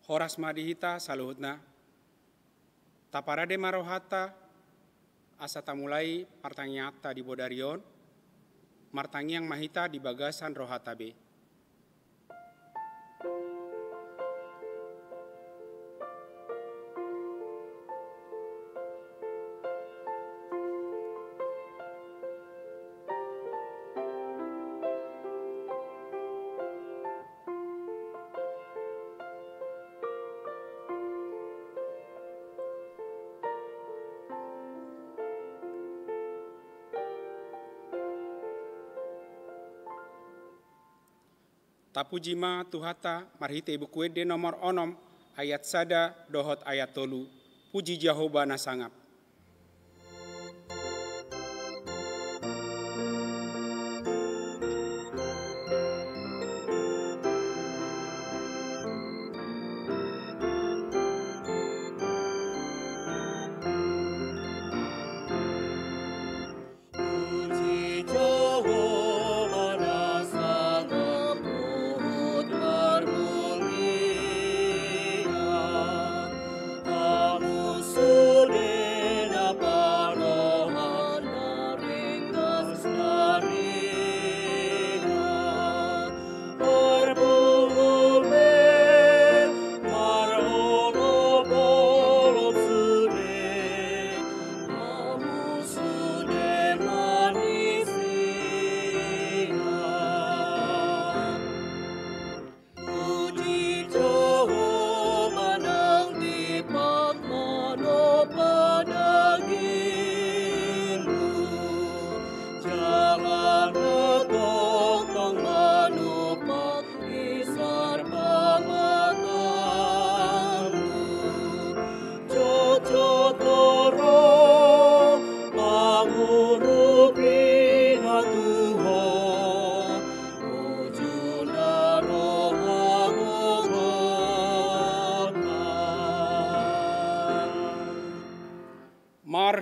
Horas madihita saluhutna. Taparade marohata asa tamulai martangiata di Bodarion, martangiang mahita di bagasan rohata be. Tapujima tuhata marhite ibu kuede nomor onom ayat sada dohot ayat tolu. Puji Jehovah nasangap.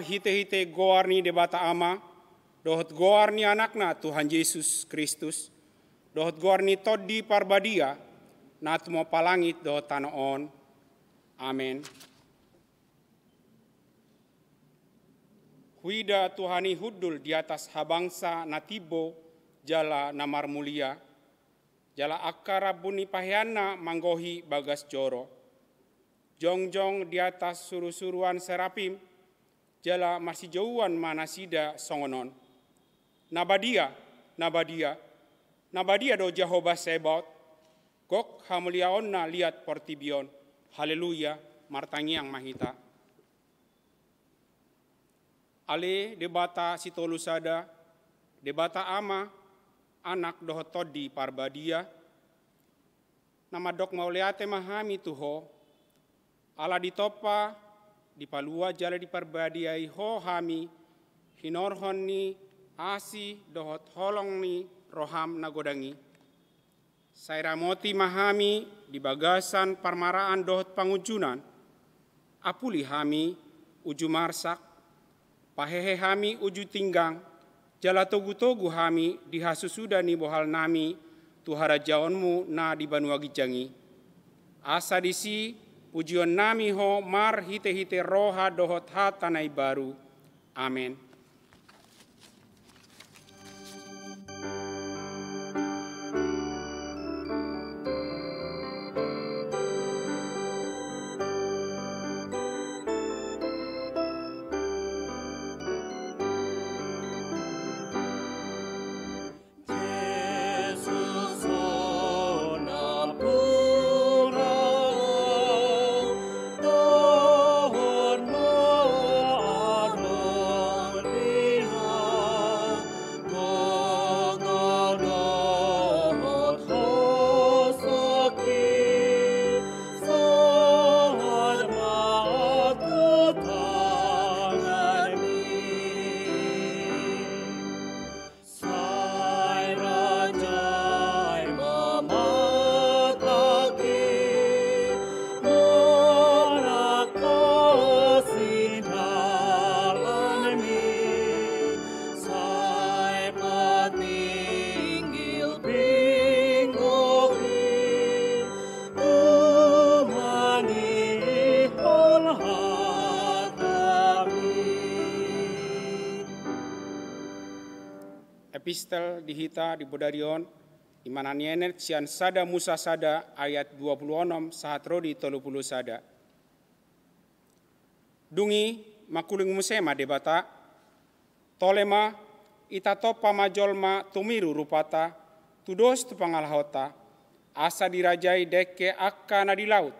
Hite-hite goarni debata ama, dohot goarni anakna Tuhan Yesus Kristus, dohot goarni toddi parbadia, natumo palangit dohot tanoon. Amen. Huida Tuhani hudul di atas habangsa natibo jala namar mulia, jala akara buni pahyana manggohi bagas joro, jongjong di atas suru-suruan serapim, jala masih jauhan manasida songonon. Nabadia do Jehovah Sebaot, gok hamuliaonna liat portibion, haleluya, martangiang mahita. Ale debata sitolusada, debata ama, anak dohot todi parbadia, nama dok mauleate mahami tuho, ala ditopa, di palua jala di parbadiai ho hami hinorhon ni asi dohot holong ni roham nagodangi. Sairamoti mahami di bagasan parmaraan dohot pangujunan. Apuli hami uju marsak, pahehe hami uju tinggang, jala togu-togu hami dihasusuda ni bohal nami tuhara jaonmu na di banua gijangi. Asa disi pujian nami ho mar hite-hite roha dohot hatanai baru. Amin. Oh epistel dihita di Bodarion, imanan yenet sian sada Musa sada ayat 26 sahat rodi 30 sada. Dungi makuling musema debata, tolema ita topa majolma tumiru rupata, tudos tu pangalahota, asa dirajai deke akka na di laut,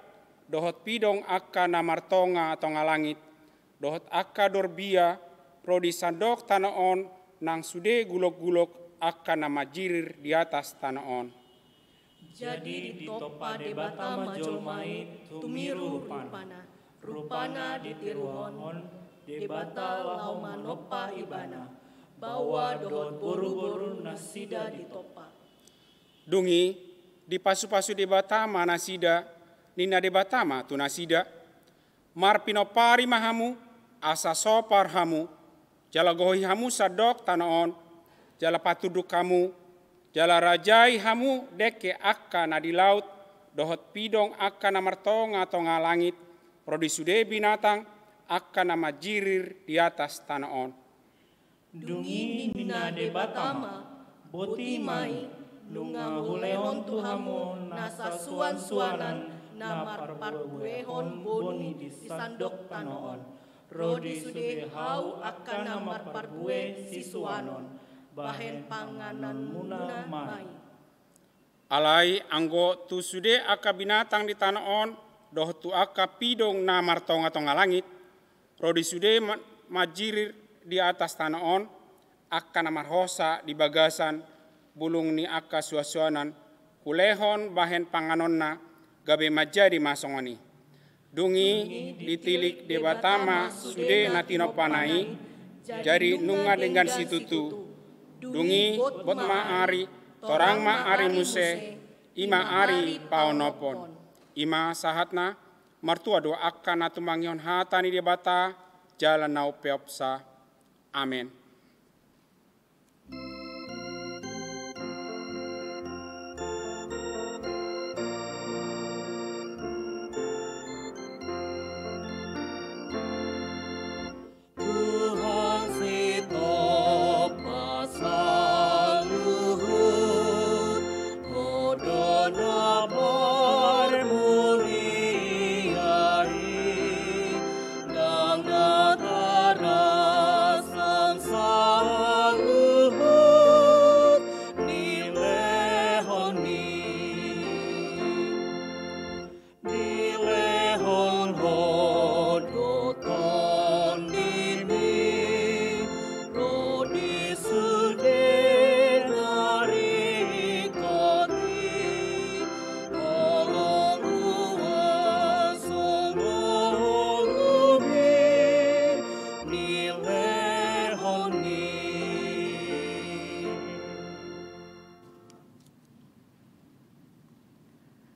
dohot pidong akka na martonga atau ngalangit, dohot akka dorbia, rodi sandok tanaon, nang sude gulok-gulok akka na majirir di atas tanaon. Jadi di topa debata majolmai tumiru rupana ditiruhon, debata lauma nopa ibana, bawa dohot boru-boru nasida di topa. Dungi, di pasu-pasu debata mana sida, nina debata ma tu nasida, marpinopari mahamu, asa sopar hamu, jala gohi hamu sadok tanaon, jala patuduk kamu, jala rajai hamu deke akka na di laut, dohot pidong akka na martonga atau ngalangit, rodi sude binatang akka na majirir di atas tanaon. Dungi nina debatama, boti mai, nunga hulehon tuhamu nasa suan-suanan, namar parbuehon boni di sandok tanaon. Rodi sude hau akan namar parbue sisuanon, bahen panganan muna mai. Alai anggo tu sude akka binatang di tanaon, doh tu akka pidong na martonga atau ngalangit, rodi sude majirir di atas tanaon, akka na marhosa di bagasan, bulung ni akka suasuanan, kulehon bahen panganonna, gabe majadi masongoni. Dungi ditilik debatama sude natinopanai, jadi nunga dengan situtu. Dungi bot maari, torang maari muse, ima ari paonopon. Ima sahatna, martua doa akka natumangion hatani debata, jalan nau peopsa. Amin.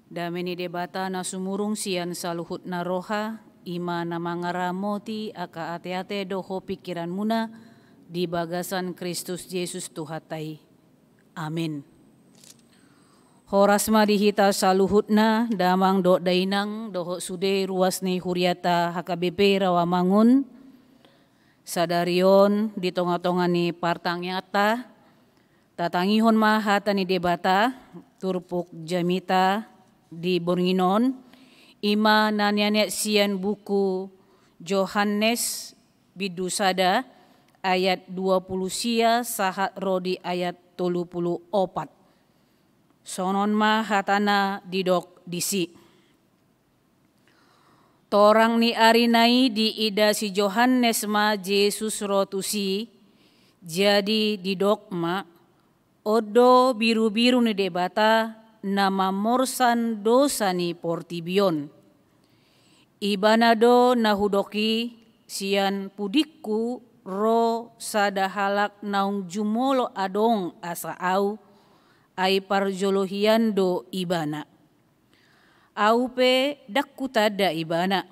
Dameni debata na sumurung sian saluhut na roha, ima na mangaramoti aka ate-ate doho pikiran muna di bagasan Kristus Yesus Tuhatai. Amin. Horas ma dihita saluhut na damang do dainang doho sude ruas ni huriata HKBP Rawamangun, sadarion di tonga-tonga ni partang nyata, tatangihon mahata ni debata, turpuk jamita, di Bornginon, ima nanyanya sian buku Johannes bidusada ayat 20 sia sahat rodi ayat 34. Sonon ma hatana didok disi. Torang ni arinai di ida si Johannes ma Yesus rotusi, jadi didok ma odo biru-biru ni debata, nama morsan dosa ni portibion. Ibanado nahudoki sian pudikku ro sadahalak naung jumolo adong asa au ai parjolohiando ibana. Au pe dakku tada ibana.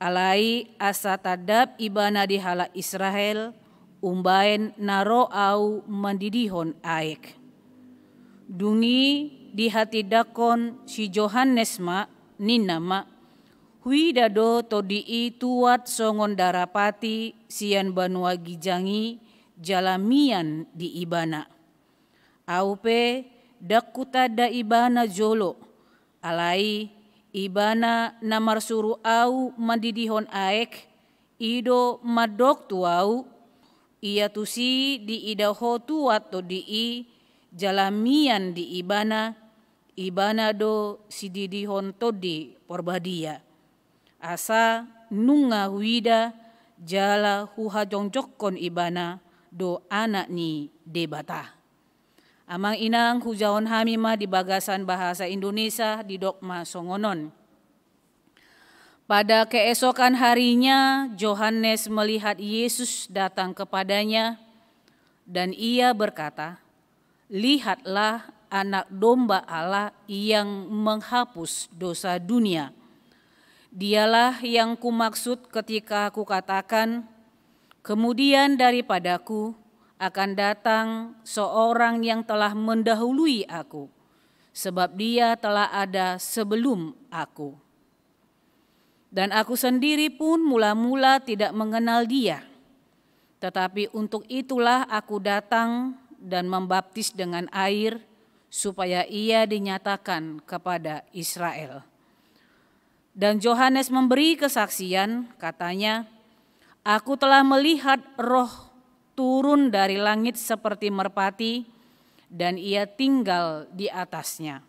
Alai asa tadap ibana di hala Israel umbaen naro au mandidihon aek. Dungi di hati dakon si Johannes ma ninama hui dado to dii tuat songon darapati sian banua gijangi jalamian di ibana. Aupe dakuta da ibana jolo, alai ibana namar suru au mandidihon aek, ido madok tuau, ia tusi di idahotu atau di jalamian di ibana do sididihon todi porbadia. Asa nunga wida jala huha jongjokon ibana do anak ni debata. Amang inang hujaon hamima di bagasan bahasa Indonesia di Dogma Songonon. Pada keesokan harinya Yohanes melihat Yesus datang kepadanya dan ia berkata, "Lihatlah anak domba Allah yang menghapus dosa dunia. Dialah yang kumaksud ketika aku katakan, kemudian daripadaku akan datang seorang yang telah mendahului aku, sebab dia telah ada sebelum aku. Dan aku sendiri pun mula-mula tidak mengenal dia, tetapi untuk itulah aku datang dan membaptis dengan air, supaya ia dinyatakan kepada Israel." Dan Yohanes memberi kesaksian, katanya, "Aku telah melihat Roh turun dari langit seperti merpati, dan ia tinggal di atasnya.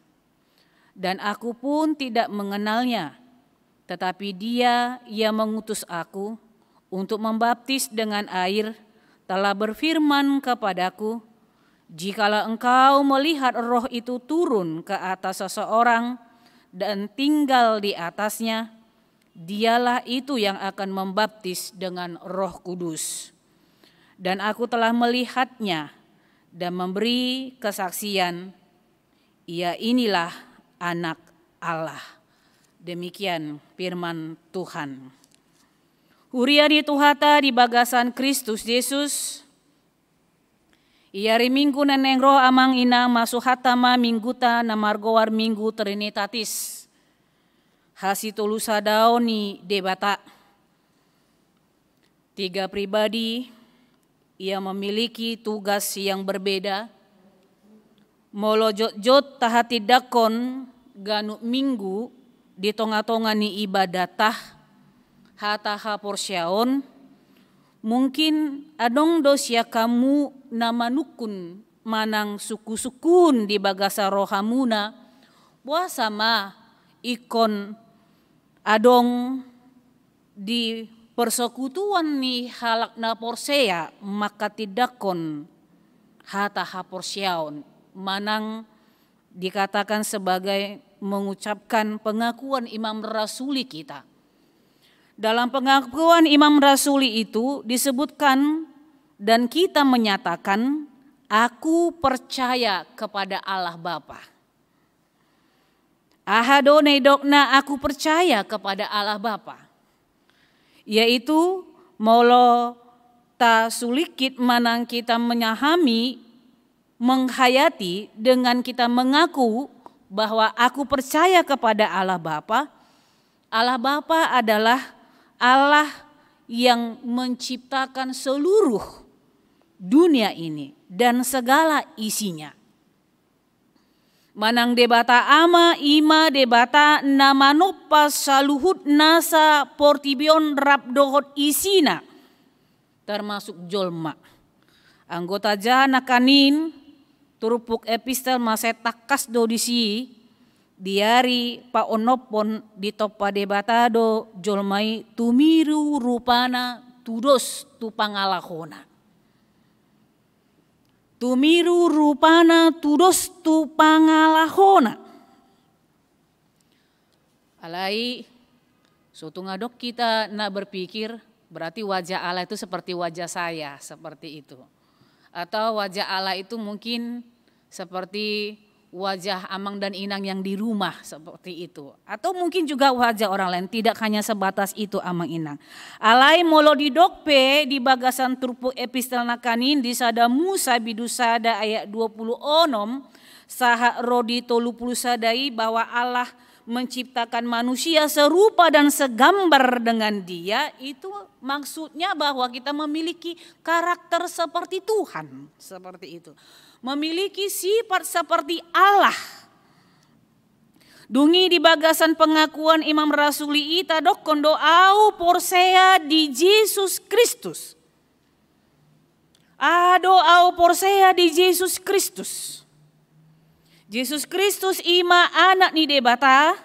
Dan aku pun tidak mengenalnya, tetapi dia yang mengutus aku untuk membaptis dengan air telah berfirman kepadaku, jikalau engkau melihat Roh itu turun ke atas seseorang dan tinggal di atasnya, dialah itu yang akan membaptis dengan Roh Kudus. Dan aku telah melihatnya dan memberi kesaksian, ia inilah anak Allah." Demikian firman Tuhan. Huriani Tuhata di bagasan Kristus Yesus, iari minggu neneng roh amang inang masuk hatama mingguta namargowar minggu trinitatis. Hasitulusa daoni debata. 3 pribadi, ia memiliki tugas yang berbeda. Molojot tahati dakon ganu minggu di tonga-tonga ni ibadatah hataha porsyaon. Mungkin adong dosya kamu nama nukun manang suku-sukun di bagasa rohamuna. Buah sama ikon adong di persekutuan ni halak na porsea, maka tidakon hata haporsyaon, manang dikatakan sebagai mengucapkan pengakuan imam rasuli kita. Dalam pengakuan imam rasuli itu disebutkan dan kita menyatakan, aku percaya kepada Allah Bapa. Ahadone dokna, aku percaya kepada Allah Bapa. Yaitu molo ta sulikit manang kita menyahami, menghayati dengan kita mengaku bahwa aku percaya kepada Allah Bapa. Allah Bapa adalah Allah yang menciptakan seluruh dunia ini dan segala isinya. Manang debata ama ima debata nama nopas saluhut nasa portibion rabdohot isina, termasuk jolma. Anggota jana kanin turupuk epistel masetakas dodisi diari pa onopon di topa debata do jolmai tumiru rupana tudos tu pangalahona. Tumiru rupana tudos tu pangalahona. Alai suatu ngadok kita nak berpikir berarti wajah Allah itu seperti wajah saya, seperti itu. Atau wajah Allah itu mungkin seperti wajah amang dan inang yang di rumah, seperti itu. Atau mungkin juga wajah orang lain, tidak hanya sebatas itu amang inang. Alai molo di dokpe di bagasan turpu epistel nakanin di sada Musa bidusada ayat 20 onom saha rodi 30 sadai bahwa Allah menciptakan manusia serupa dan segambar dengan Dia, itu maksudnya bahwa kita memiliki karakter seperti Tuhan, seperti itu. Memiliki sifat seperti Allah. Dungi di bagasan pengakuan Imam Rasuli ita dok kondo au porsea di Yesus Kristus. Ado au porsea di Yesus Kristus. Yesus Kristus ima anak ni debata,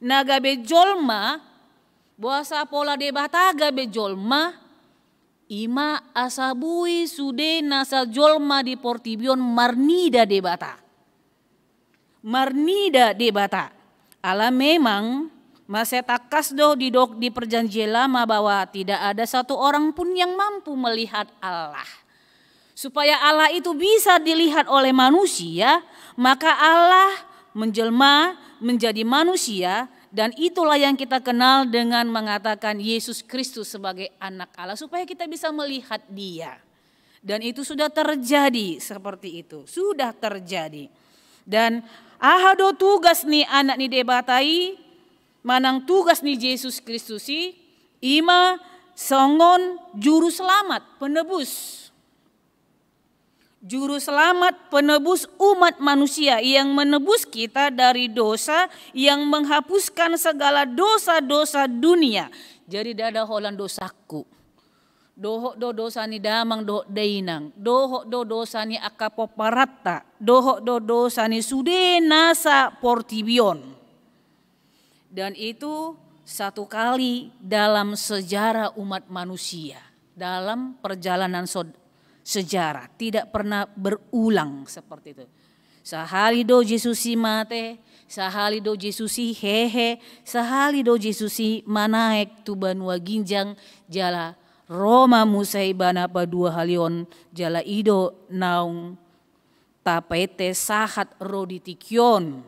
naga bejolma, buasa pola debata ga bejolma, ima asabui sude nasa jolma di portibion marnida debata. Marnida debata. Ala memang masetakas do di perjanjian lama bahwa tidak ada satu orang pun yang mampu melihat Allah. Supaya Allah itu bisa dilihat oleh manusia, maka Allah menjelma menjadi manusia, dan itulah yang kita kenal dengan mengatakan Yesus Kristus sebagai anak Allah, supaya kita bisa melihat Dia. Dan itu sudah terjadi seperti itu, sudah terjadi. Dan ahado tugas ni anak ni debatai, manang tugas ni Yesus Kristus ima songon juru selamat, penebus. Juru selamat, penebus umat manusia yang menebus kita dari dosa, yang menghapuskan segala dosa-dosa dunia. Jadi dada holan dosaku. Dohok do dosa ni damang dohok dainang. Dohok do dosa ni akapoparata. Dohok do dosa ni sude nasa portibion. Dan itu satu kali dalam sejarah umat manusia. Dalam perjalanan sejarah, tidak pernah berulang seperti itu. Sahali do Yesusi mate, sahali do Yesusi hehe, sahali do Yesusi manaek tu banua ginjang jala Roma musai bana padua halion jala ido naung tapete sahat roditikion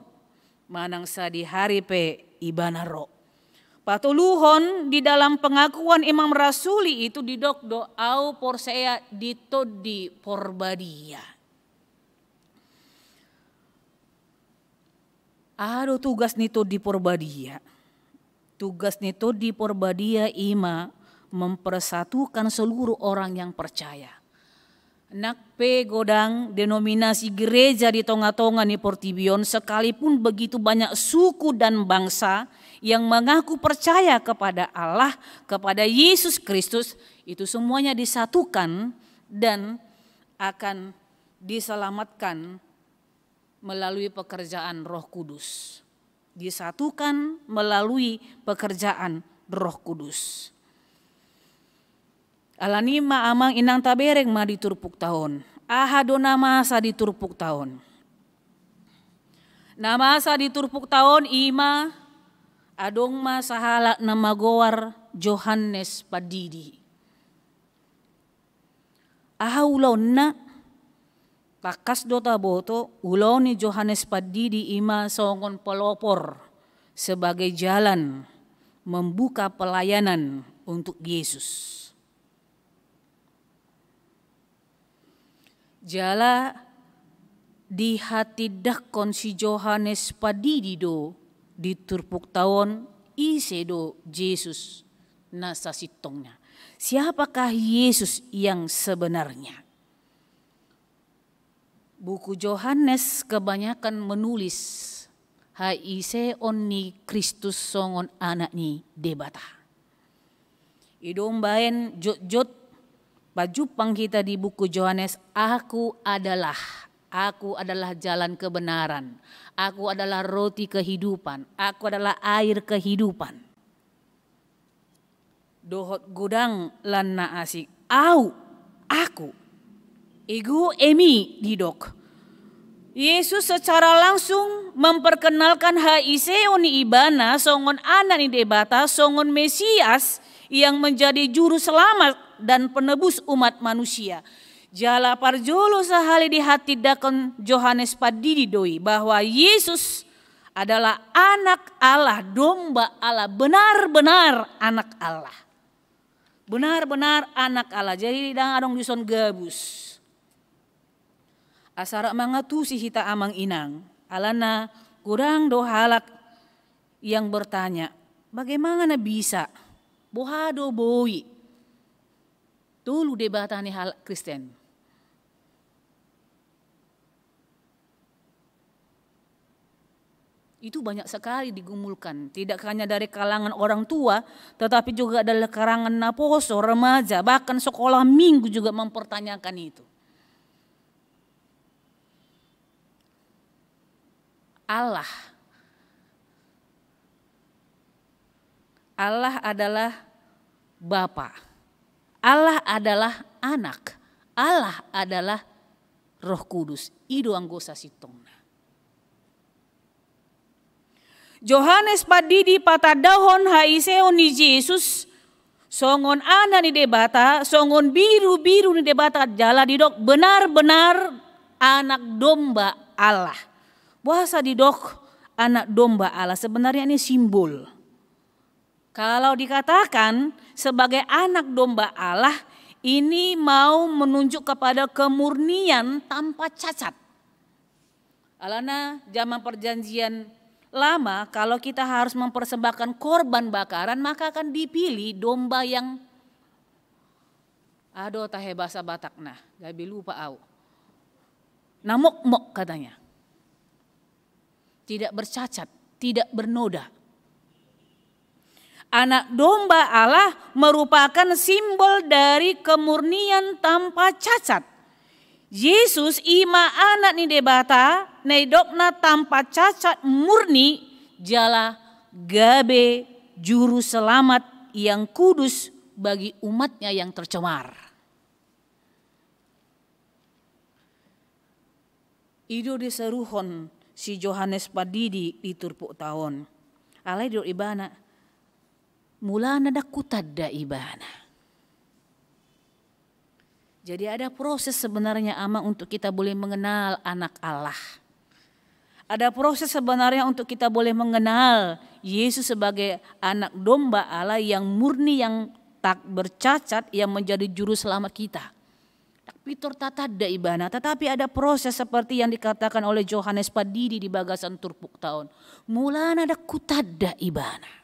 manang sadi hari pe ibana ro. Patuluhon di dalam pengakuan Imam Rasuli itu didokdo au porsea dito di porbadia. Ado tugas nito di porbadia. Tugas nito di porbadia ima mempersatukan seluruh orang yang percaya. Nakpe godang denominasi gereja di tonga-tonga ni Portibion, sekalipun begitu banyak suku dan bangsa yang mengaku percaya kepada Allah, kepada Yesus Kristus, itu semuanya disatukan dan akan diselamatkan melalui pekerjaan Roh Kudus. Disatukan melalui pekerjaan Roh Kudus. Alanima amang inang tabereng ma diturpuk tahun. Ahado namasa diturpuk tahun. Namasa diturpuk tahun ima adong ma sahala nama gowar Johannes Padidi. Aha ulon na takas dota boto ulon ni Johannes Padidi ima songon pelopor sebagai jalan membuka pelayanan untuk Yesus. Jala di hati dakon si Johannes Padidi do di turpuk tahun ise do Yesus nasa sitongnya. Siapakah Yesus yang sebenarnya? Buku Johannes kebanyakan menulis haise onni Kristus songon anak ni debata. Idom baen jot-jot pajupang kita di buku Yohanes, aku adalah jalan kebenaran, aku adalah roti kehidupan, aku adalah air kehidupan. Dohot gudang lanna asik, aku, ego emi didok. Yesus secara langsung memperkenalkan haiseoni ibana songon anak ni debata, songon Mesias yang menjadi juru selamat dan penebus umat manusia. Jala parjolo sahali di hati dakon Johannes Padidi doi bahwa Yesus adalah anak Allah, domba Allah, benar-benar anak Allah. Benar-benar anak Allah. Jadi dang adong dison gabus. Asara mangatu si hita amang inang. Alana kurang do halak yang bertanya, bagaimana bisa? Bohado boi. Tulu debatani hal Kristen. Itu banyak sekali digumulkan, tidak hanya dari kalangan orang tua, tetapi juga dari kalangan naposo, remaja, bahkan sekolah minggu juga mempertanyakan itu. Allah adalah Bapa, Allah adalah Anak, Allah adalah Roh Kudus. Ido anggosa sitongna. Johannes padidi patadahon haiseon ni Jesus songon ana ni debata, songon biru-biru ni debata jala didok benar-benar anak domba Allah. Bahasa didok anak domba Allah sebenarnya ini simbol. Kalau dikatakan sebagai anak domba Allah, ini mau menunjuk kepada kemurnian tanpa cacat. Alana zaman perjanjian lama, kalau kita harus mempersembahkan korban bakaran, maka akan dipilih domba yang tahe bahasa Batak nah, gabi lupa au. Namok-mok katanya. Tidak bercacat, tidak bernoda. Anak domba Allah merupakan simbol dari kemurnian tanpa cacat. Yesus ima anak ni debata, neidokna tanpa cacat murni, jala gabe juru selamat yang kudus bagi umatnya yang tercemar. Ido diseruhon si Johannes padidi di turpuk tahun. Alai do ibana, mulana dak kutadda ibana. Jadi ada proses sebenarnya ama untuk kita boleh mengenal anak Allah. Ada proses sebenarnya untuk kita boleh mengenal Yesus sebagai anak domba Allah yang murni, yang tak bercacat, yang menjadi juru selamat kita. Pitor tatadda ibana, tetapi ada proses seperti yang dikatakan oleh Johannes padidi di bagasan turpuk tahun. Mulana dak kutadda ibana.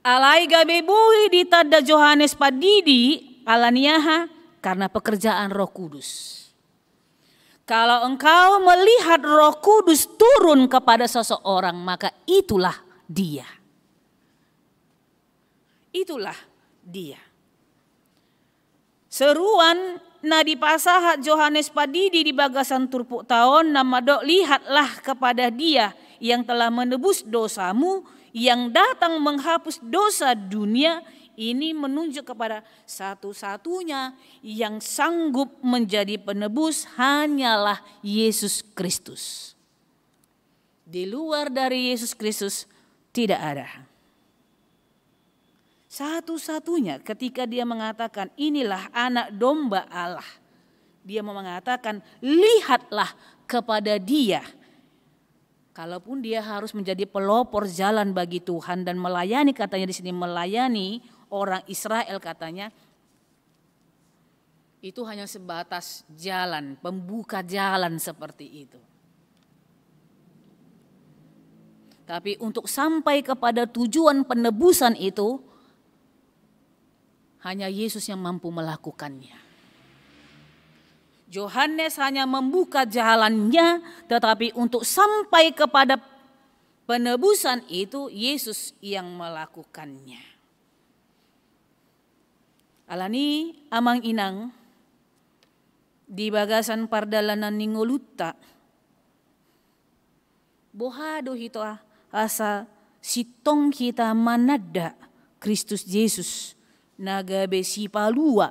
Alai gabe bui di tada Johannes padidi alaniaha karena pekerjaan Roh Kudus. Kalau engkau melihat Roh Kudus turun kepada seseorang, maka itulah dia. Itulah dia. Seruan nadi pasahat Johannes padidi di bagasan turpuk tahun nama dok, lihatlah kepada dia yang telah menebus dosamu, yang datang menghapus dosa dunia. Ini menunjuk kepada satu-satunya yang sanggup menjadi penebus hanyalah Yesus Kristus. Di luar dari Yesus Kristus tidak ada. Satu-satunya ketika dia mengatakan inilah anak domba Allah. Dia mengatakan lihatlah kepada dia. Kalaupun dia harus menjadi pelopor jalan bagi Tuhan dan melayani, katanya di sini melayani orang Israel katanya, itu hanya sebatas jalan, pembuka jalan seperti itu. Tapi untuk sampai kepada tujuan penebusan itu, hanya Yesus yang mampu melakukannya. Yohanes hanya membuka jalannya, tetapi untuk sampai kepada penebusan itu Yesus yang melakukannya. Alani amang inang di bagasan pardalanan ningolutta. Bohado hito asa sitong kita manada Kristus Yesus nagabe sipalua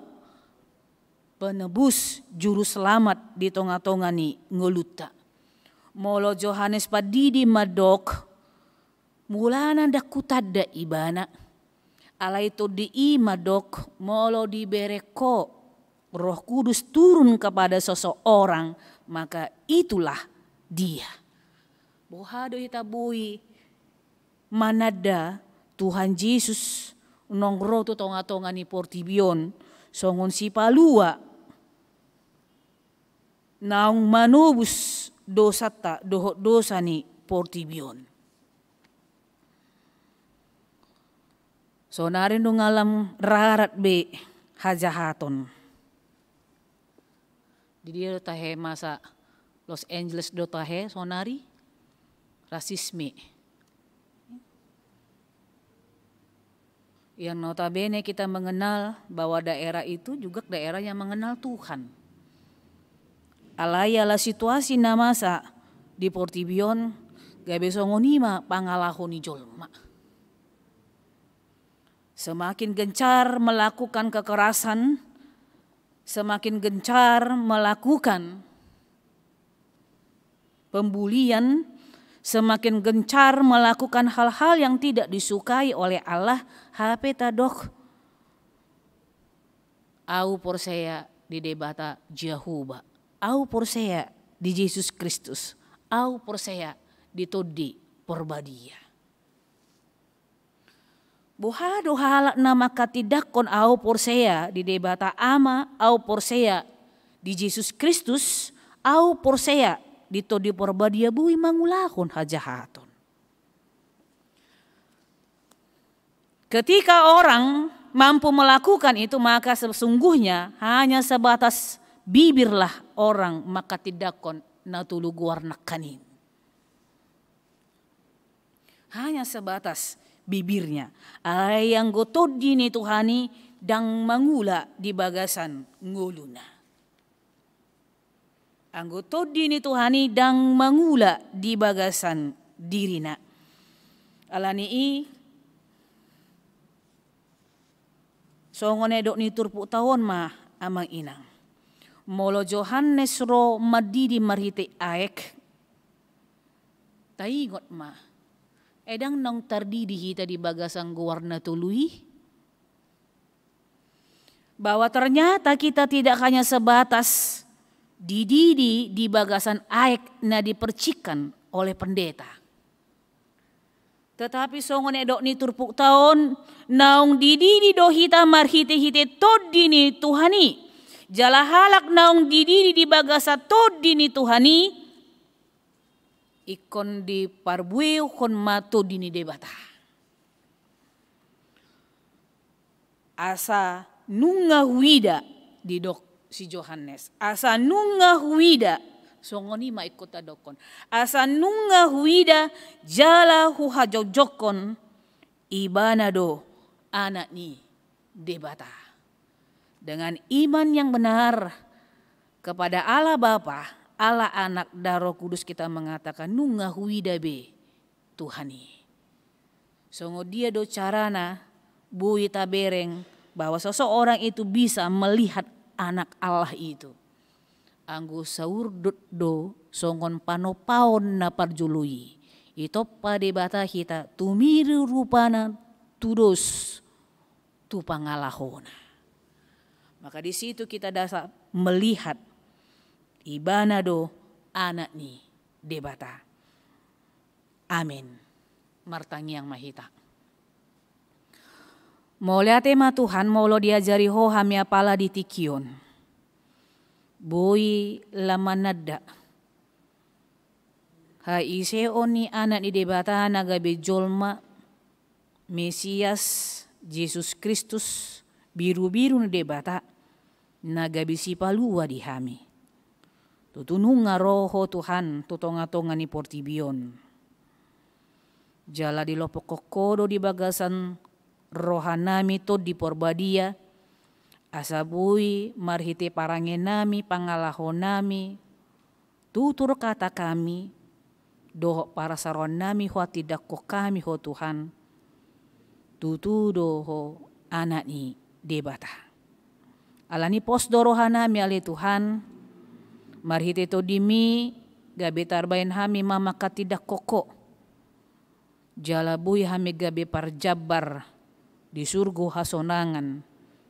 penebus juru selamat di tonga-tonga ni ngoluta. Molo Johannes padidi madok mulana dak kutadda ibana. Ala itu di madok molo di bereko Roh Kudus turun kepada seseorang, maka itulah dia. Bohado hitabui manada Tuhan Yesus nongro tu tonga-tonga ni portibion songon si palua naung manubus dosa ta dohot dosa ni portibion. Sonarin do ngalam rarat be hajahaton. Di dia tahe masa Los Angeles do tahe sonari rasisme. Yang notabene kita mengenal bahwa daerah itu juga daerah yang mengenal Tuhan. Alaya situasi namasa di portibion gabe songonima pangalahoni jolma. Semakin gencar melakukan kekerasan, semakin gencar melakukan pembulian, semakin gencar melakukan hal-hal yang tidak disukai oleh Allah. HP tadok au porseya di debata Jehovah, au porseya di Yesus Kristus, au porseya di todi porbadia. Bohado halak nama katidakon au porseya di debata ama, au porseya di Yesus Kristus, au porseya di todi porbadia bui mangulakon hajahaton. Ketika orang mampu melakukan itu, maka sesungguhnya hanya sebatas bibirlah orang maka tidakon natulu guarna kanin. Hanya sebatas bibirnya. Yang gotodi ni Tuhani dang mangula di bagasan nguluna. Anggotodi ni Tuhani dang mangula di bagasan dirina. Alani i songone dok ni turpu tawon mah amang inang. Molo Johannes ro madidi marhite aek. Taingot mah. Edang nang tardidi hita di bagasang guarna tului. Bahwa ternyata kita tidak hanya sebatas dididi di bagasan aek na dipercikan oleh pendeta. Tetapi songon edok ni turpuk taon naung dididi do hita marhite-hite todi ni Tuhani. Jala halak naung dididi di bagasa todi ni Tuhani. Ikon di parbueu kon mato dini debata. Asa nunga huida di dok si Johannes. Asa nunga huida songoni ma ikut adokon. Asa nunga huida jala huhajojokon ibana do anak ni debata. Dengan iman yang benar kepada Allah Bapa, Allah Anak dan Roh Kudus kita mengatakan nunga huida be Tuhani. Songo dia do carana bui tabereng bahwa seseorang itu bisa melihat anak Allah itu. Anggo saur do songon panopaon na parjului. Ito pada bata kita tumiru rupana tudos tu pangalahona. Maka di situ kita dasar melihat ibana do anak ni debata. Amin. Martangi yang mahita. Mau lihat tema Tuhan, mau lo diajari ho hamia pala di tikion. Boy lamanada. Ha iseo ni anak ni debata nagabe jolma Mesias Yesus Kristus biru-biru ni debata nagabe sipalua di hami. Tutununga roho Tuhan tutonga-tonga ni portibion. Jala di lopok kokodo di bagasan rohanami to di porbadia. Asabui marhite parangenami pangalahonami. Tutur kata kami. Doho para saron nami ho tidak ko kami ho Tuhan. Tutu doho anak ni debata. Alani pos dorohanami ali Tuhan. Marhite to dimi gabe tarbain hami mama katidak koko. Jalabui hami gabe parjabar di surgo hasonangan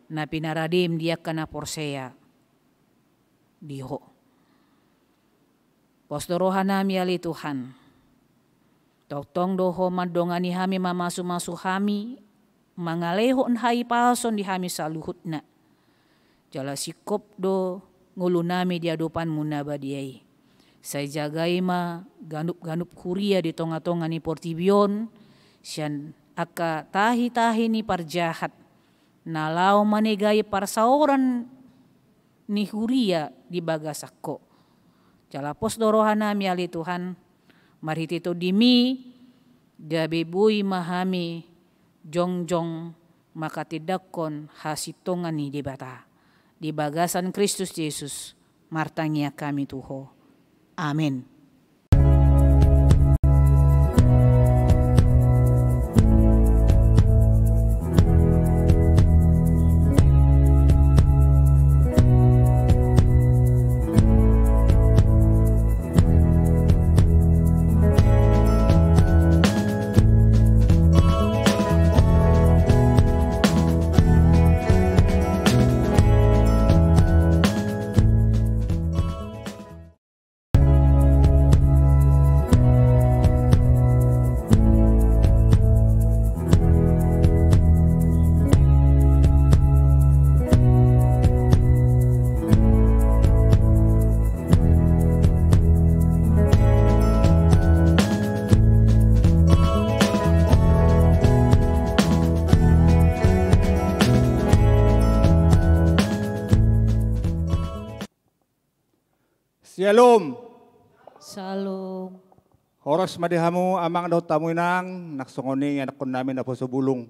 na pinaradim dia kana porseya diho. Posdorohan hami ali Tuhan. Toktong doho madongani hami mamasu-masu hami mangaleho hai pason di hami saluhutna. Jala sikop do ngulunami di adupan munabadiai. Saya jagai ma ganup-ganup kuria di tonga-tonga ni portibion, sian aka tahi-tahi ni parjahat, nalau manegai parsaoran ni huria di bagasakko. Jalapos dorohana miali Tuhan, marhitito dimi, gabebui mahami, jongjong makatidakon hasitongan ni debata. Di bagasan Kristus Yesus, martangia kami Tuho. Amin. Shalom. Salam. Horos madihamu amang daw tamuinang naksongoni anak kon namin apo sa bulong.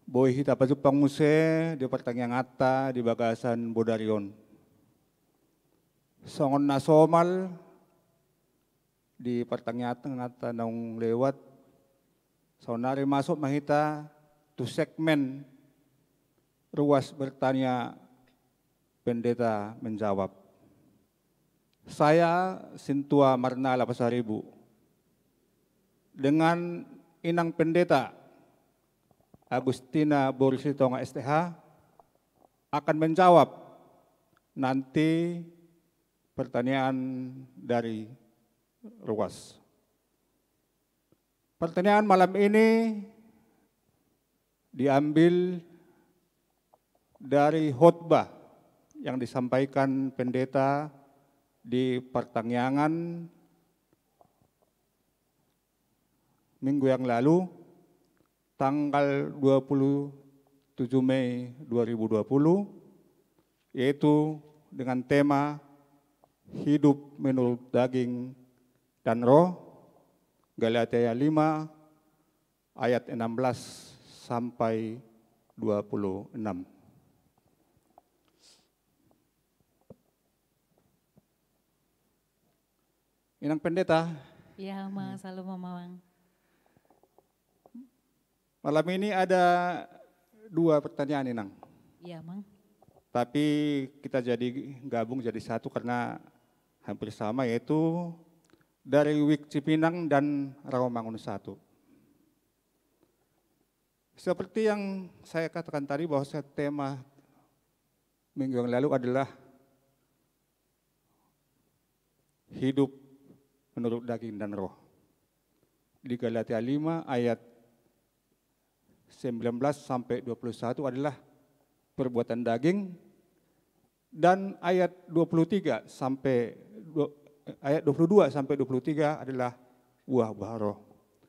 Boy hita pajupang muse di pertangyang ata di bagasan Bodarion. Songon na somal di pertangyang ata nang lewat. So nari masuk mahita to segmen ruas bertanya pendeta menjawab. Saya Sintua Marnala Pasaribu dengan inang pendeta Agustina Borisitonga STH akan menjawab nanti pertanyaan dari ruas. Pertanyaan malam ini diambil dari khotbah yang disampaikan pendeta di pertangyangan minggu yang lalu, tanggal 27 Mei 2020, yaitu dengan tema hidup menurut daging dan roh, Galatia 5 ayat 16 sampai 26. Inang pendeta. Ya, Mang, selalu Mamang. Malam ini ada 2 pertanyaan, Inang. Ya, Mang. Tapi kita jadi gabung jadi satu karena hampir sama, yaitu dari Wik Cipinang dan Rawamangun 1. Seperti yang saya katakan tadi bahwa tema minggu yang lalu adalah hidup menurut daging dan roh. Di Galatia 5 ayat 19 sampai 21 adalah perbuatan daging, dan ayat 23 sampai ayat 22 sampai 23 adalah buah-buah roh.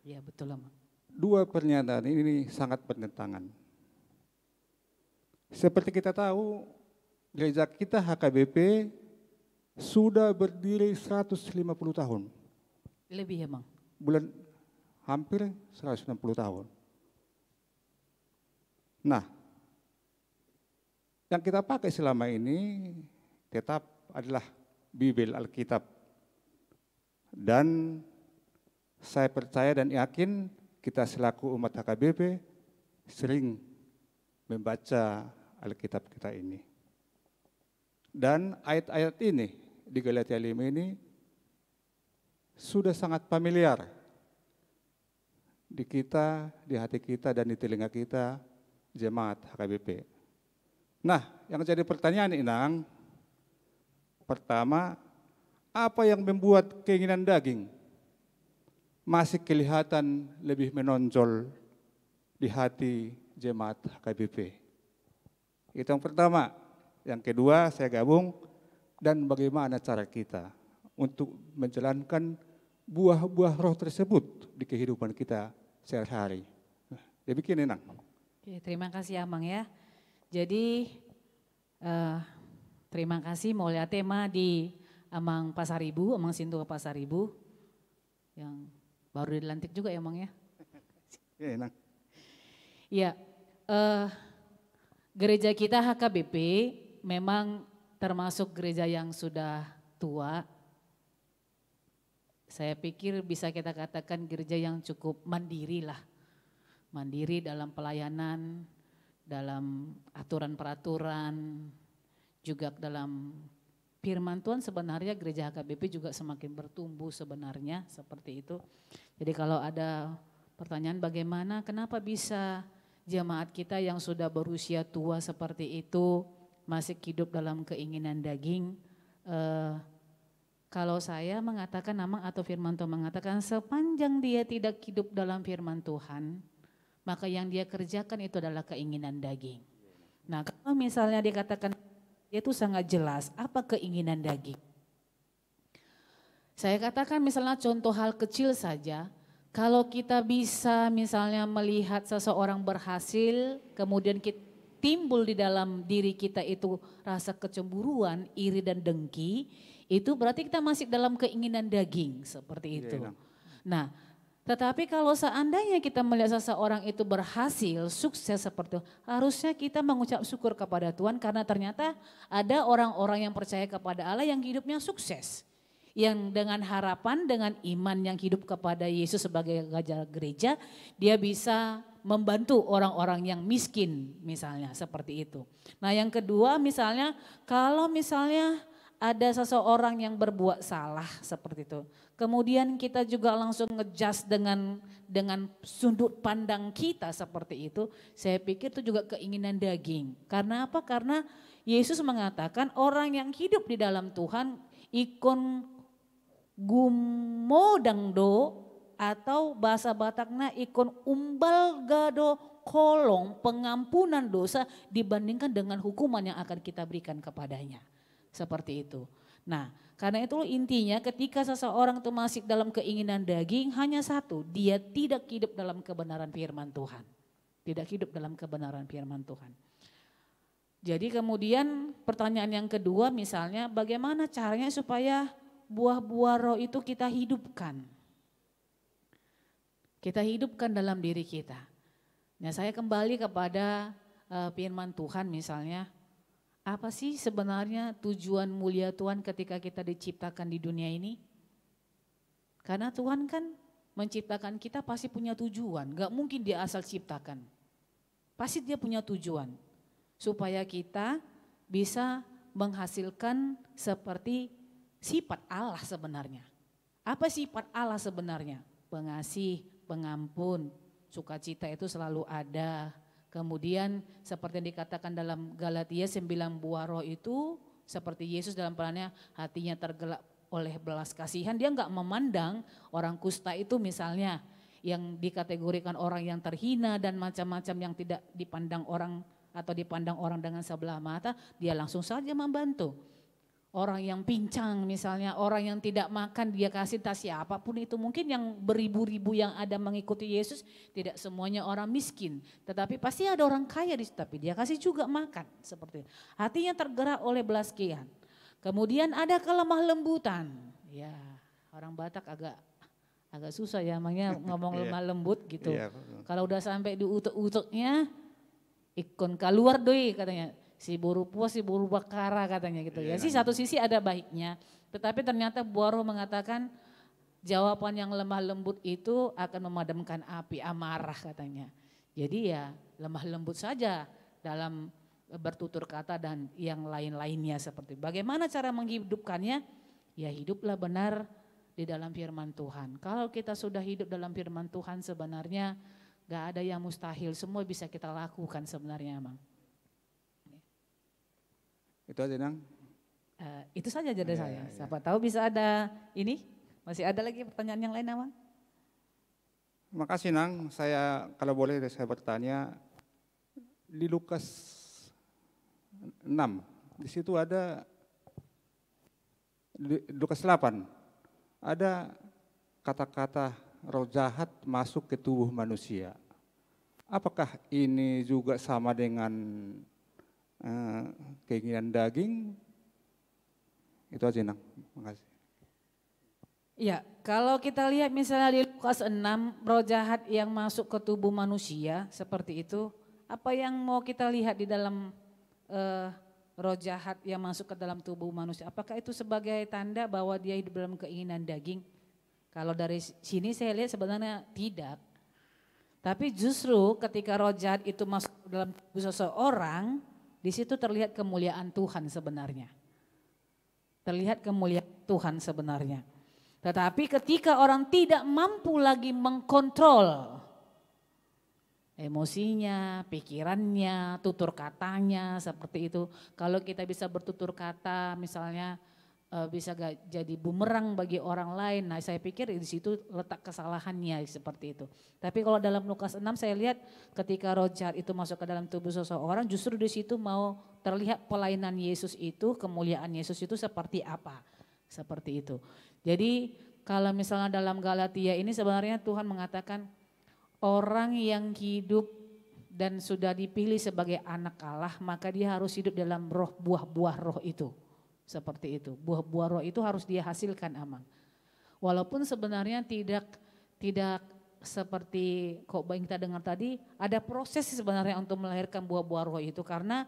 Ya, betul, Mang. 2 pernyataan ini sangat bertentangan. Seperti kita tahu, gereja kita HKBP sudah berdiri 150 tahun. Lebih ya, Mang? Bulan hampir 160 tahun. Nah, yang kita pakai selama ini tetap adalah Bibel Alkitab. Dan saya percaya dan yakin kita selaku umat HKBP sering membaca Alkitab kita ini. Dan ayat-ayat ini di Galatia 5 ini sudah sangat familiar di kita, di hati kita, dan di telinga kita, jemaat HKBP. Nah, yang jadi pertanyaan, Inang, pertama, apa yang membuat keinginan daging masih kelihatan lebih menonjol di hati jemaat HKBP? Itu yang pertama. Yang kedua, saya gabung, dan bagaimana cara kita untuk menjalankan buah-buah roh tersebut di kehidupan kita sehari-hari. Demikian Nang. Oke, terima kasih Amang ya. Jadi terima kasih mulia tema di Amang Pasaribu, Amang Sintu Pasaribu yang baru dilantik juga ya Amang ya. Ya Nang. Iya, gereja kita HKBP memang termasuk gereja yang sudah tua. Saya pikir bisa kita katakan gereja yang cukup mandiri lah. Mandiri dalam pelayanan, dalam aturan-peraturan, juga dalam firman Tuhan. Sebenarnya gereja HKBP juga semakin bertumbuh sebenarnya seperti itu. Jadi kalau ada pertanyaan bagaimana, kenapa bisa jemaat kita yang sudah berusia tua seperti itu masih hidup dalam keinginan daging. Kalau saya mengatakan Amang atau firman Tuhan mengatakan sepanjang dia tidak hidup dalam firman Tuhan, maka yang dia kerjakan itu adalah keinginan daging. Nah kalau misalnya dikatakan itu sangat jelas apa keinginan daging. Saya katakan misalnya contoh hal kecil saja. Kalau kita bisa misalnya melihat seseorang berhasil, kemudian timbul di dalam diri kita itu rasa kecemburuan, iri dan dengki, itu berarti kita masih dalam keinginan daging seperti itu. Nah, tetapi kalau seandainya kita melihat seseorang itu berhasil, sukses seperti itu, harusnya kita mengucap syukur kepada Tuhan karena ternyata ada orang-orang yang percaya kepada Allah yang hidupnya sukses. Yang dengan harapan, dengan iman yang hidup kepada Yesus sebagai gereja, dia bisa membantu orang-orang yang miskin misalnya seperti itu. Nah yang kedua misalnya kalau misalnya ada seseorang yang berbuat salah seperti itu. Kemudian kita juga langsung ngejudge dengan sudut pandang kita seperti itu. Saya pikir itu juga keinginan daging. Karena apa? Karena Yesus mengatakan orang yang hidup di dalam Tuhan ikon gumodangdo atau bahasa Batakna ikon umbal gado kolong pengampunan dosa dibandingkan dengan hukuman yang akan kita berikan kepadanya. Seperti itu. Nah karena itu intinya ketika seseorang itu masih dalam keinginan daging hanya satu, dia tidak hidup dalam kebenaran firman Tuhan. Tidak hidup dalam kebenaran firman Tuhan. Jadi kemudian pertanyaan yang kedua misalnya bagaimana caranya supaya buah-buah roh itu kita hidupkan. Kita hidupkan dalam diri kita. Nah saya kembali kepada firman Tuhan misalnya. Apa sih sebenarnya tujuan mulia Tuhan ketika kita diciptakan di dunia ini? Karena Tuhan kan menciptakan kita pasti punya tujuan. Gak mungkin dia asal ciptakan. Pasti dia punya tujuan. Supaya kita bisa menghasilkan seperti sifat Allah sebenarnya. Apa sifat Allah sebenarnya? Pengasih, pengampun, sukacita itu selalu ada. Kemudian seperti yang dikatakan dalam Galatia 9 buah roh itu seperti Yesus dalam perannya hatinya tergelap oleh belas kasihan. Dia enggak memandang orang kusta itu misalnya yang dikategorikan orang yang terhina dan macam-macam yang tidak dipandang orang atau dipandang orang dengan sebelah mata. Dia langsung saja membantu. Orang yang pincang misalnya, orang yang tidak makan dia kasih tas siapapun itu. Mungkin yang beribu-ribu yang ada mengikuti Yesus tidak semuanya orang miskin. Tetapi pasti ada orang kaya di situ, tapi dia kasih juga makan seperti itu. Hatinya tergerak oleh belas kasihan. Kemudian ada kelemah lembutan. Ya orang Batak agak susah ya emangnya ngomong lemah lembut gitu. Kalau udah sampai di utek-uteknya ikon keluar doi katanya. Si buru puas, si buru bakara katanya gitu ya. Sih satu sisi ada baiknya. Tetapi ternyata buah roh mengatakan jawaban yang lemah lembut itu akan memadamkan api amarah katanya. Jadi ya lemah lembut saja dalam bertutur kata dan yang lain-lainnya seperti itu. Bagaimana cara menghidupkannya? Ya hiduplah benar di dalam firman Tuhan. Kalau kita sudah hidup dalam firman Tuhan sebenarnya gak ada yang mustahil. Semua bisa kita lakukan sebenarnya Amang. Itu aja Nang. Itu saja dari saya. Siapa tahu bisa ada ini. Masih ada lagi pertanyaan yang lain Amang? Makasih Nang. Saya kalau boleh saya bertanya di Lukas 6. Di situ ada Lukas 8 ada kata-kata roh jahat masuk ke tubuh manusia. Apakah ini juga sama dengan keinginan daging? Itu aja, Nang. Makasih. Ya, kalau kita lihat misalnya di Lukas 6, roh jahat yang masuk ke tubuh manusia seperti itu, apa yang mau kita lihat di dalam roh jahat yang masuk ke dalam tubuh manusia? Apakah itu sebagai tanda bahwa dia hidup dalam keinginan daging? Kalau dari sini saya lihat sebenarnya tidak. Tapi justru ketika roh jahat itu masuk ke dalam tubuh seseorang, di situ terlihat kemuliaan Tuhan sebenarnya. Terlihat kemuliaan Tuhan sebenarnya. Tetapi ketika orang tidak mampu lagi mengkontrol emosinya, pikirannya, tutur katanya seperti itu. Kalau kita bisa bertutur kata misalnya bisa jadi bumerang bagi orang lain. Nah, saya pikir di situ letak kesalahannya seperti itu. Tapi kalau dalam Lukas 6 saya lihat ketika roh jahat itu masuk ke dalam tubuh seseorang, justru di situ mau terlihat pelayanan Yesus itu, kemuliaan Yesus itu seperti apa. Seperti itu. Jadi kalau misalnya dalam Galatia ini sebenarnya Tuhan mengatakan orang yang hidup dan sudah dipilih sebagai anak Allah, maka dia harus hidup dalam roh, buah-buah roh itu. Seperti itu, buah-buah roh itu harus dia hasilkan, Amang. Walaupun sebenarnya tidak seperti kok kita dengar tadi, ada proses sebenarnya untuk melahirkan buah-buah roh itu. Karena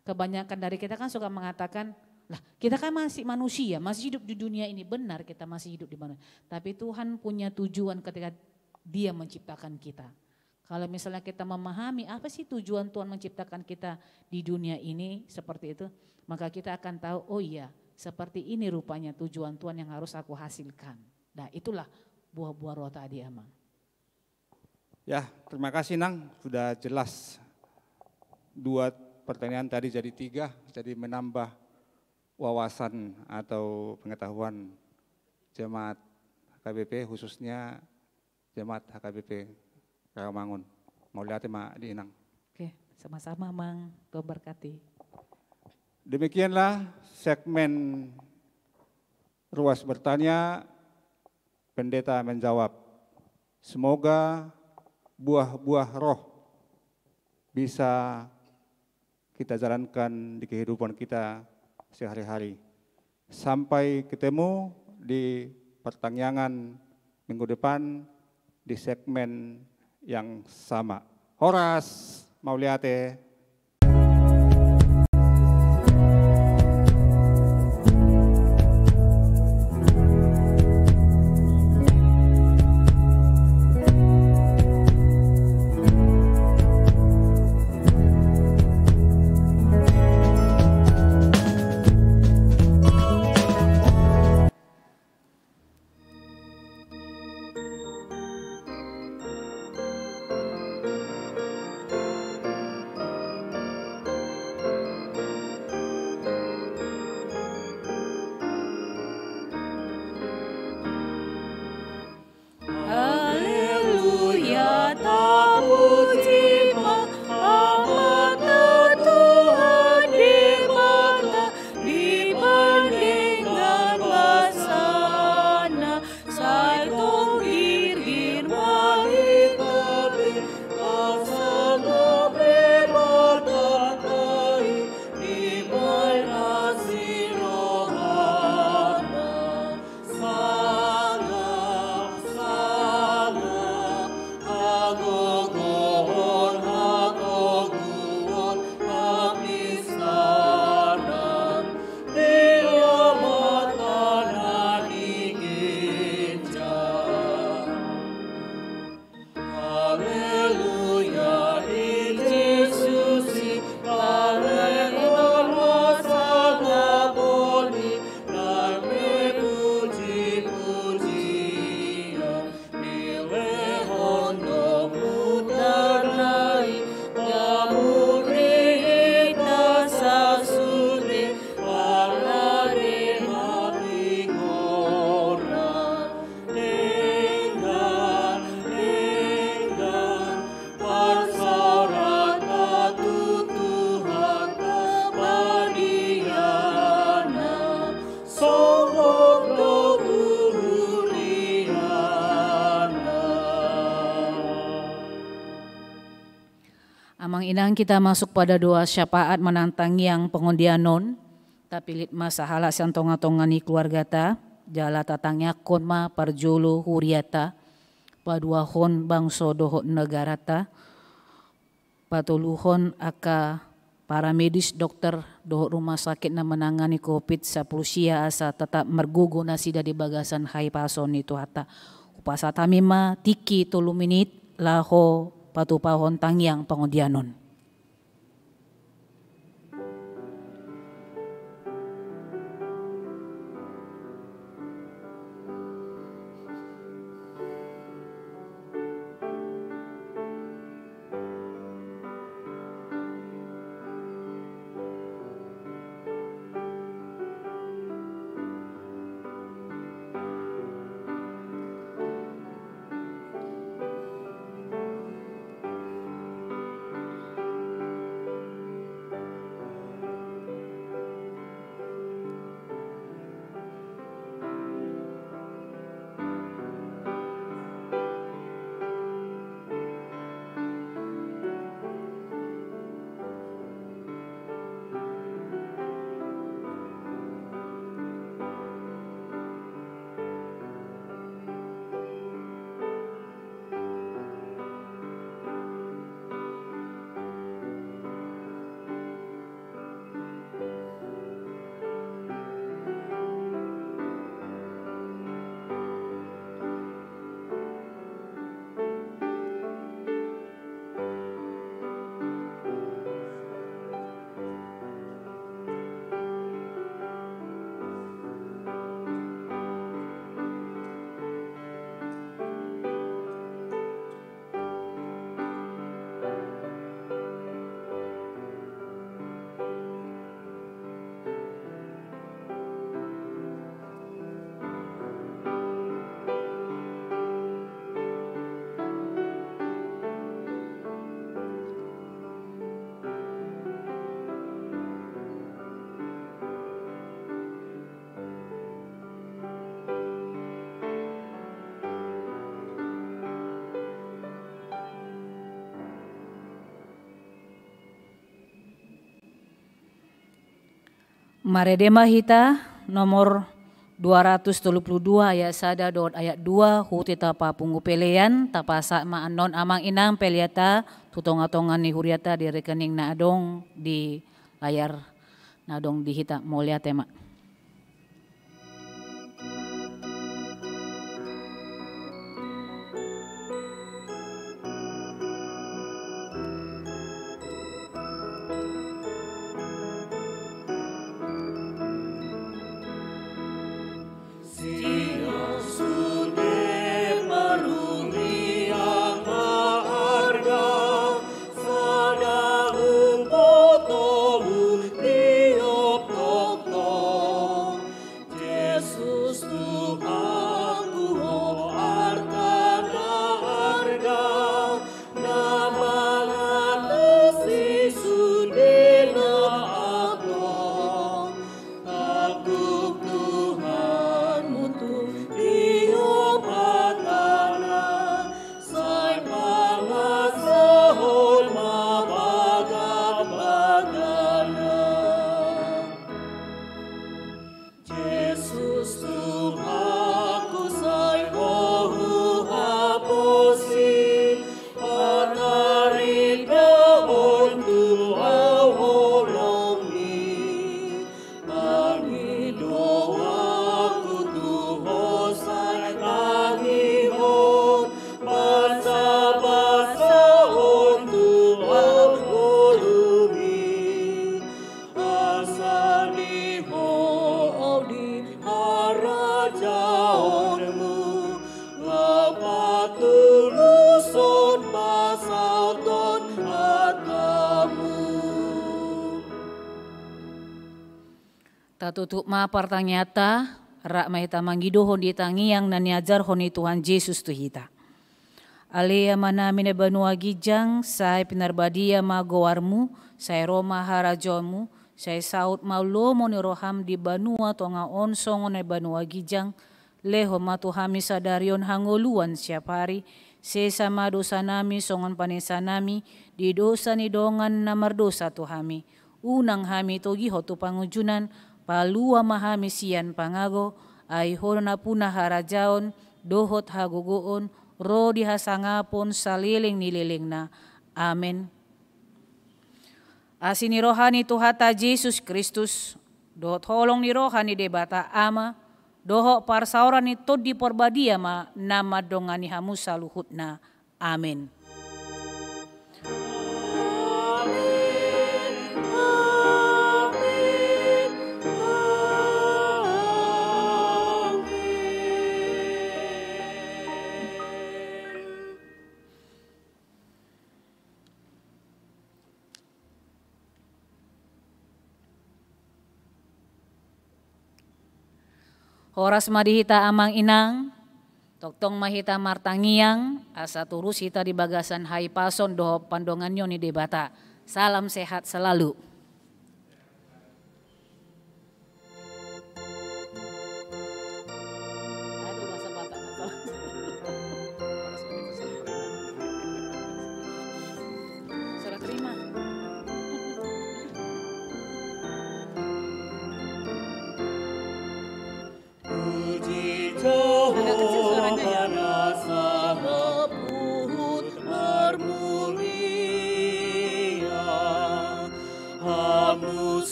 kebanyakan dari kita kan suka mengatakan, lah kita kan masih manusia, masih hidup di dunia ini, benar kita masih hidup di mana. Tapi Tuhan punya tujuan ketika Dia menciptakan kita. Kalau misalnya kita memahami apa sih tujuan Tuhan menciptakan kita di dunia ini seperti itu, maka kita akan tahu, oh iya seperti ini rupanya tujuan Tuhan yang harus aku hasilkan. Nah itulah buah-buah roh tadi, Amang. Ya, terima kasih Nang, sudah jelas. 2 pertanyaan tadi jadi 3, jadi menambah wawasan atau pengetahuan jemaat HKBP, khususnya jemaat HKBP Rawamangun. Mau lihat Mak di Inang. Oke, sama-sama Mang, Tuhan berkati. Demikianlah segmen Ruas Bertanya, Pendeta Menjawab. Semoga buah-buah roh bisa kita jalankan di kehidupan kita sehari-hari. Sampai ketemu di pertanyaan minggu depan di segmen yang sama. Horas Mauliate. Amang inang kita masuk pada doa syafaat menantang yang pengondianon, tapi lit masahala siang tonga-tongani keluarga ta, jala tatangnya konma parjolo huriata, paduahon bangso dohot negara ta, patuluhon aka para medis dokter dohot rumah sakit na menangani COVID-19 asa tetap mergugo nasi dari bagasan hai pason itu hata. Upasata mima tiki 3 menit laho patupahon tangyang pengondianon. Maredema hita nomor 232 ayat sada dot ayat 2 hutita papungu pelean tapasa maanon amang inang peliata tutonga-tongan ni huriata di rekening naadong di layar naadong di hita mulia tema. Tutup ma partanyata rak mahita manggido hondi tangi yang naniajar honi Tuhan Yesus tuhita. Alea mana mine banua gijang sai pinarbadia ma gowarmu sai Roma harajomu sai saut maulo moni roham di banua tonga onsong one banua gijang leho matu hami sadarion hangoluan siap hari sesama dosa nami songon panesa nami, di dosa ni dongan namar dosa tu hami. Unang hami togi hotu pangujunan, palua mahami sian pangago, ai hona punah harajaon, dohot hagogoon, ro dihasangapon saliling nililingna. Amin. Asini rohani Tuhata Yesus Kristus, dohot holong ni rohani debata ama, dohot parsauran ni todi porbadia ma nama dongani hamusa luhutna. Amin. Horas madihita amang inang, toktong mahita martangiang, asa turus hita di bagasan hai pason doho pandonganyo ni debata. Salam sehat selalu.